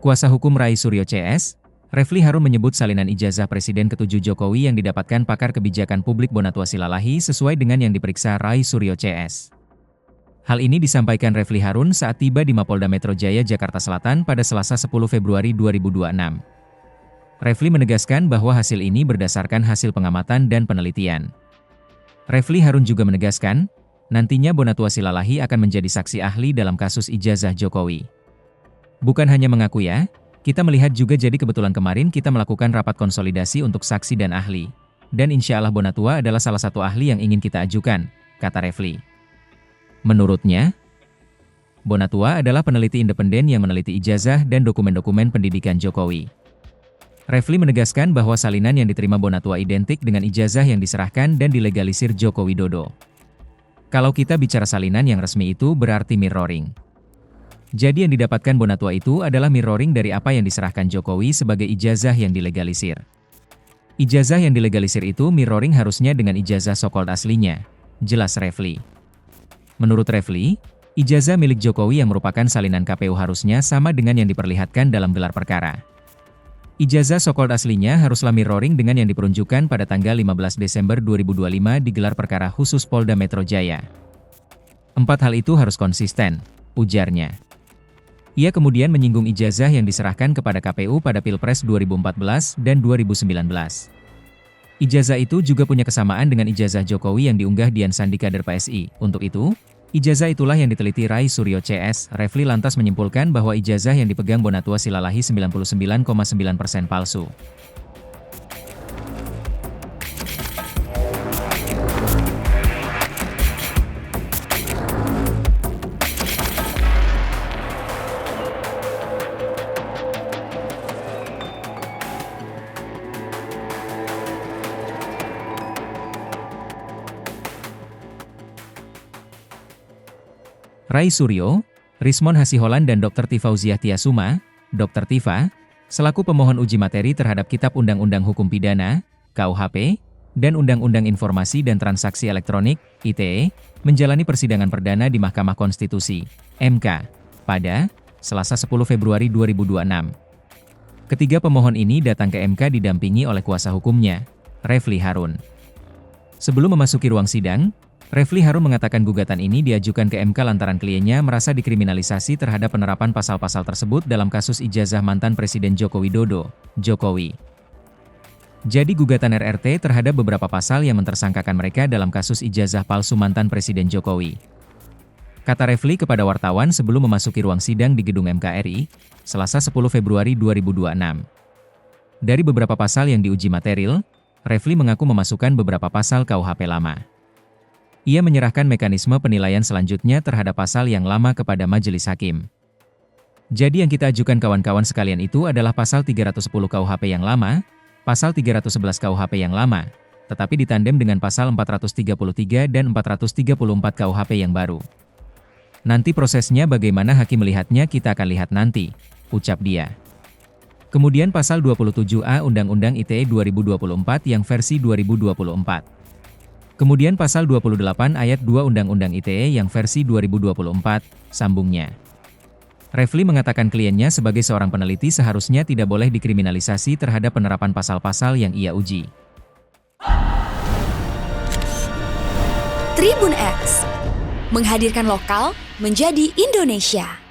Kuasa hukum Rai Suryo CS, Refli Harun menyebut salinan ijazah Presiden ke-7 Jokowi yang didapatkan pakar kebijakan publik Bonatua Silalahi sesuai dengan yang diperiksa Rai Suryo CS. Hal ini disampaikan Refli Harun saat tiba di Mapolda Metro Jaya, Jakarta Selatan pada Selasa 10 Februari 2026. Refli menegaskan bahwa hasil ini berdasarkan hasil pengamatan dan penelitian. Refli Harun juga menegaskan, nantinya Bonatua Silalahi akan menjadi saksi ahli dalam kasus ijazah Jokowi. Bukan hanya mengaku ya, kita melihat juga jadi kebetulan kemarin kita melakukan rapat konsolidasi untuk saksi dan ahli. Dan insya Allah Bonatua adalah salah satu ahli yang ingin kita ajukan, kata Refli. Menurutnya, Bonatua adalah peneliti independen yang meneliti ijazah dan dokumen-dokumen pendidikan Jokowi. Refli menegaskan bahwa salinan yang diterima Bonatua identik dengan ijazah yang diserahkan dan dilegalisir Joko Widodo. Kalau kita bicara salinan yang resmi itu berarti mirroring. Jadi yang didapatkan Bonatua itu adalah mirroring dari apa yang diserahkan Jokowi sebagai ijazah yang dilegalisir. Ijazah yang dilegalisir itu mirroring harusnya dengan ijazah so-called aslinya, jelas Refli. Menurut Refli, ijazah milik Jokowi yang merupakan salinan KPU harusnya sama dengan yang diperlihatkan dalam gelar perkara. Ijazah so-called aslinya haruslah mirroring dengan yang diperunjukkan pada tanggal 15 Desember 2025 di gelar perkara khusus Polda Metro Jaya. 4 hal itu harus konsisten, ujarnya. Ia kemudian menyinggung ijazah yang diserahkan kepada KPU pada Pilpres 2014 dan 2019. Ijazah itu juga punya kesamaan dengan ijazah Jokowi yang diunggah Dian Sandi kader PSI. Untuk itu, ijazah itulah yang diteliti Rai Suryo CS. Refli lantas menyimpulkan bahwa ijazah yang dipegang Bonatua Silalahi 99,9% palsu. Rai Suryo, Rismon Hasiholan dan Dr. Tifauziah Tiasuma, Dr. Tifa, selaku pemohon uji materi terhadap Kitab Undang-Undang Hukum Pidana, KUHP, dan Undang-Undang Informasi dan Transaksi Elektronik, ITE, menjalani persidangan perdana di Mahkamah Konstitusi, MK, pada Selasa 10 Februari 2026. Ketiga pemohon ini datang ke MK didampingi oleh kuasa hukumnya, Refli Harun. Sebelum memasuki ruang sidang, Refli Harun mengatakan gugatan ini diajukan ke MK lantaran kliennya merasa dikriminalisasi terhadap penerapan pasal-pasal tersebut dalam kasus ijazah mantan Presiden Joko Widodo, Jokowi. Jadi gugatan RRT terhadap beberapa pasal yang mentersangkakan mereka dalam kasus ijazah palsu mantan Presiden Jokowi. Kata Refli kepada wartawan sebelum memasuki ruang sidang di gedung MKRI, Selasa 10 Februari 2026. Dari beberapa pasal yang diuji material, Refli mengaku memasukkan beberapa pasal KUHP lama. Ia menyerahkan mekanisme penilaian selanjutnya terhadap pasal yang lama kepada majelis hakim. Jadi yang kita ajukan kawan-kawan sekalian itu adalah pasal 310 KUHP yang lama, pasal 311 KUHP yang lama, tetapi ditandem dengan pasal 433 dan 434 KUHP yang baru. Nanti prosesnya bagaimana hakim melihatnya kita akan lihat nanti, ucap dia. Kemudian pasal 27A Undang-Undang ITE 2024 yang versi 2024. Kemudian pasal 28 ayat 2 Undang-Undang ITE yang versi 2024, sambungnya. Refli mengatakan kliennya sebagai seorang peneliti seharusnya tidak boleh dikriminalisasi terhadap penerapan pasal-pasal yang ia uji. Tribun X menghadirkan lokal menjadi Indonesia.